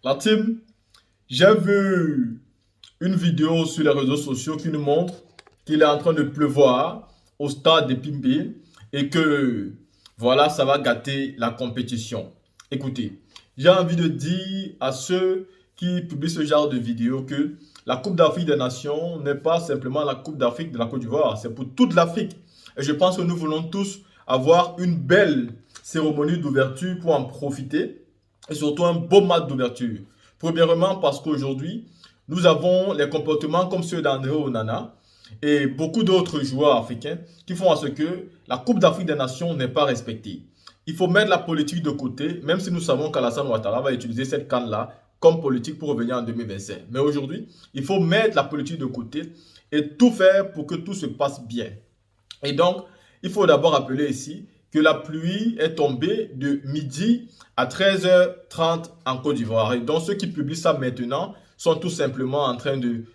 La team, j'ai vu une vidéo sur les réseaux sociaux qui nous montre qu'il est en train de pleuvoir au stade de Pimbe et que voilà, ça va gâter la compétition. Écoutez, j'ai envie de dire à ceux qui publient ce genre de vidéos que la Coupe d'Afrique des Nations n'est pas simplement la Coupe d'Afrique de la Côte d'Ivoire, c'est pour toute l'Afrique. Et je pense que nous voulons tous avoir une belle cérémonie d'ouverture pour en profiter et surtout un beau match d'ouverture. Premièrement, parce qu'aujourd'hui, nous avons les comportements comme ceux d'André Onana et beaucoup d'autres joueurs africains qui font à ce que la Coupe d'Afrique des Nations n'est pas respectée. Il faut mettre la politique de côté, même si nous savons qu'Alassane Ouattara va utiliser cette canne-là comme politique pour revenir en 2025. Mais aujourd'hui, il faut mettre la politique de côté et tout faire pour que tout se passe bien. Et donc, il faut d'abord rappeler ici que la pluie est tombée de midi à 13h30 en Côte d'Ivoire. Et donc, ceux qui publient ça maintenant sont tout simplement en train de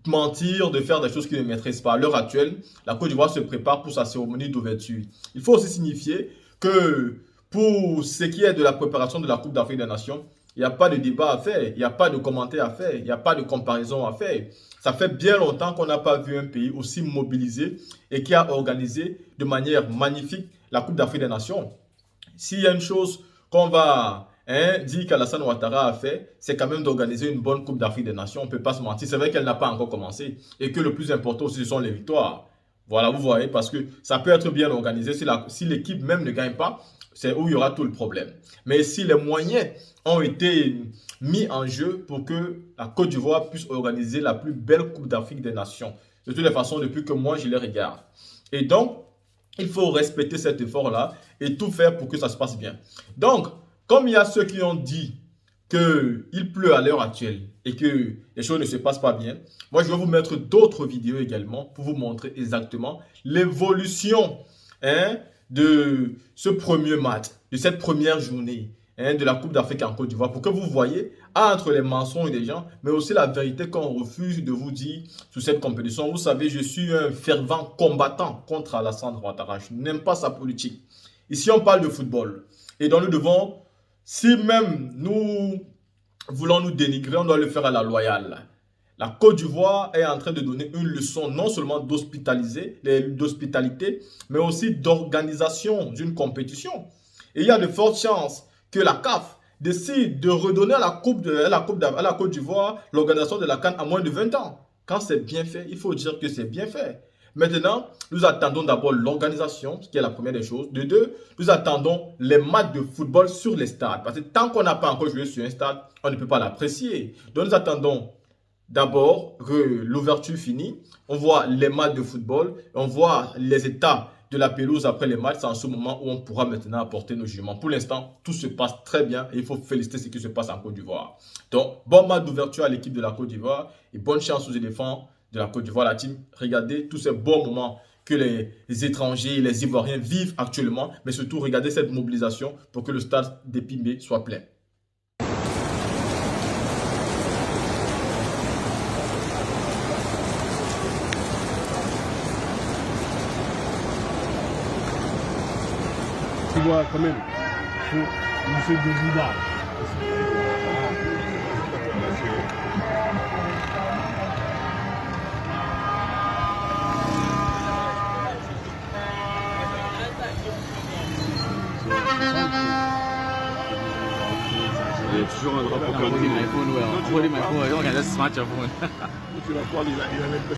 mentir, de faire des choses qu'ils ne maîtrisent pas. À l'heure actuelle, la Côte d'Ivoire se prépare pour sa cérémonie d'ouverture. Il faut aussi signifier que pour ce qui est de la préparation de la Coupe d'Afrique des Nations, il n'y a pas de débat à faire, il n'y a pas de commentaire à faire, il n'y a pas de comparaison à faire. Ça fait bien longtemps qu'on n'a pas vu un pays aussi mobilisé et qui a organisé de manière magnifique la Coupe d'Afrique des Nations. S'il y a une chose qu'on va dire qu'Alassane Ouattara a fait, c'est quand même d'organiser une bonne Coupe d'Afrique des Nations. On ne peut pas se mentir. C'est vrai qu'elle n'a pas encore commencé et que le plus important aussi, ce sont les victoires. Voilà, vous voyez, parce que ça peut être bien organisé. Si l'équipe même ne gagne pas, c'est où il y aura tout le problème. Mais si les moyens ont été mis en jeu pour que la Côte d'Ivoire puisse organiser la plus belle Coupe d'Afrique des Nations, de toutes les façons, depuis que moi je les regarde. Et donc, il faut respecter cet effort-là et tout faire pour que ça se passe bien. Donc, comme il y a ceux qui ont dit qu'il pleut à l'heure actuelle et que les choses ne se passent pas bien, moi je vais vous mettre d'autres vidéos également pour vous montrer exactement l'évolution de ce premier match, de cette première journée de la Coupe d'Afrique en Côte d'Ivoire, pour que vous voyez entre les mensonges des gens, mais aussi la vérité qu'on refuse de vous dire sur cette compétition. Vous savez, je suis un fervent combattant contre Alassane Ouattara. Je n'aime pas sa politique. Ici, on parle de football. Et donc, nous devons, si même nous voulons nous dénigrer, on doit le faire à la loyale. La Côte d'Ivoire est en train de donner une leçon non seulement d'hospitalité, mais aussi d'organisation d'une compétition. Et il y a de fortes chances que la CAF décide de redonner à la Côte d'Ivoire l'organisation de la CAN à moins de 20 ans. Quand c'est bien fait, il faut dire que c'est bien fait. Maintenant, nous attendons d'abord l'organisation, ce qui est la première des choses. De deux, nous attendons les matchs de football sur les stades. Parce que tant qu'on n'a pas encore joué sur un stade, on ne peut pas l'apprécier. Donc nous attendons d'abord que l'ouverture finie. On voit les matchs de football, on voit les états de la pelouse après les matchs. C'est en ce moment où on pourra maintenant apporter nos jugements. Pour l'instant, tout se passe très bien et il faut féliciter ce qui se passe en Côte d'Ivoire. Donc, bon match d'ouverture à l'équipe de la Côte d'Ivoire et bonne chance aux éléphants de la Côte d'Ivoire. La team, regardez tous ces bons moments que les étrangers et les Ivoiriens vivent actuellement, mais surtout regardez cette mobilisation pour que le stade d'Épimé soit plein. Tu vois, quand même, faut Monsieur Dezouda. Il y a toujours un drapeau comme I'm holding my phone well. I'm holding my phone. I don't can just smash your phone. Tu vas pas les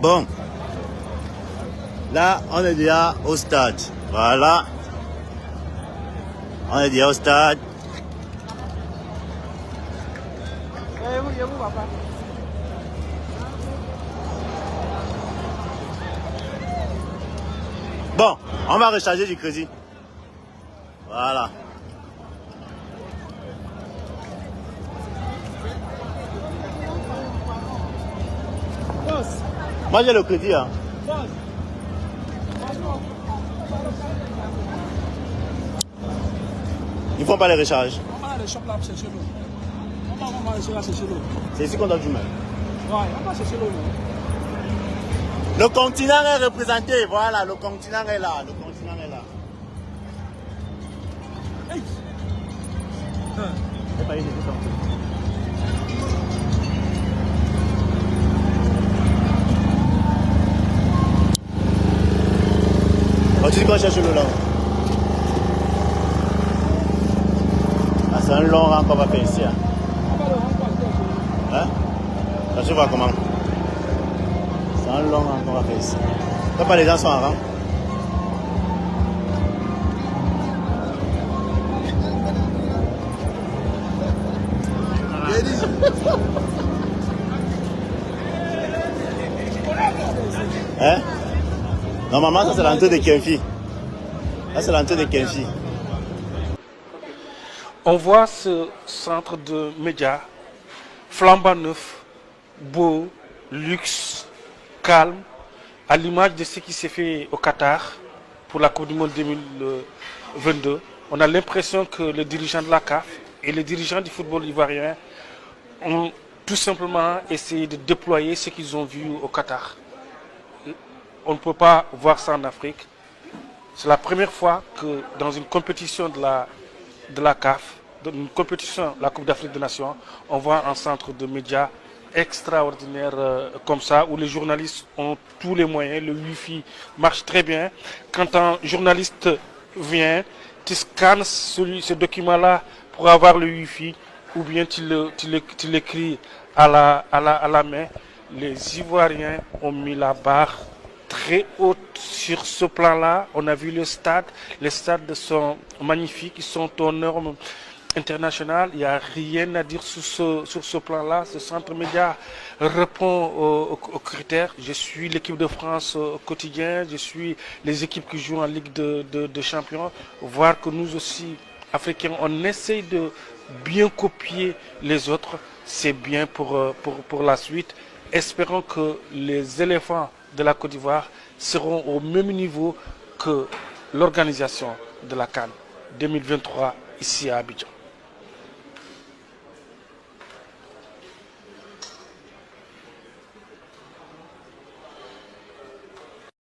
Bon. Là, on est déjà au stade. Voilà. On est déjà au stade. Bon, on va recharger du crédit. Voilà. Moi j'ai le crédit. Hein. Ils font pas les recharges. On va aller chercher l'eau. On va aller chercher l'eau. C'est ici qu'on doit du mal. Ouais, on va chercher l'eau. Le continent est représenté. Voilà, le continent est là. Le continent est là. Hey. C'est pas ici, c'est ça. Oh, tu dis qu'on cherche l'eau là. Ah, c'est un long rang qu'on va faire ici. Hein? Ça, tu vois comment? C'est un long rang qu'on va faire ici. Pourquoi les gens sont en rang? Hein? Normalement, ça c'est l'entrée de Kenfi. Là, c'est l'entrée de Kenfi. On voit ce centre de médias flambant neuf, beau, luxe, calme, à l'image de ce qui s'est fait au Qatar pour la Coupe du Monde 2022. On a l'impression que les dirigeants de la CAF et les dirigeants du football ivoirien ont tout simplement essayé de déployer ce qu'ils ont vu au Qatar. On ne peut pas voir ça en Afrique. C'est la première fois que dans une compétition de la CAF, dans une compétition de la Coupe d'Afrique des Nations, on voit un centre de médias extraordinaire comme ça, où les journalistes ont tous les moyens, le Wi-Fi marche très bien. Quand un journaliste vient, tu scannes ce document-là pour avoir le Wi-Fi, ou bien tu l'écris à la main. Les Ivoiriens ont mis la barre très haute sur ce plan-là. On a vu le stade. Les stades sont magnifiques, ils sont aux normes internationales. Il n'y a rien à dire sur ce plan-là. Ce centre média répond aux critères. Je suis l'équipe de France au quotidien. Je suis les équipes qui jouent en Ligue de Champions. Voir que nous aussi, Africains, on essaye de bien copier les autres. C'est bien pour la suite. Espérons que les éléphants de la Côte d'Ivoire seront au même niveau que l'organisation de la CAN 2023 ici à Abidjan.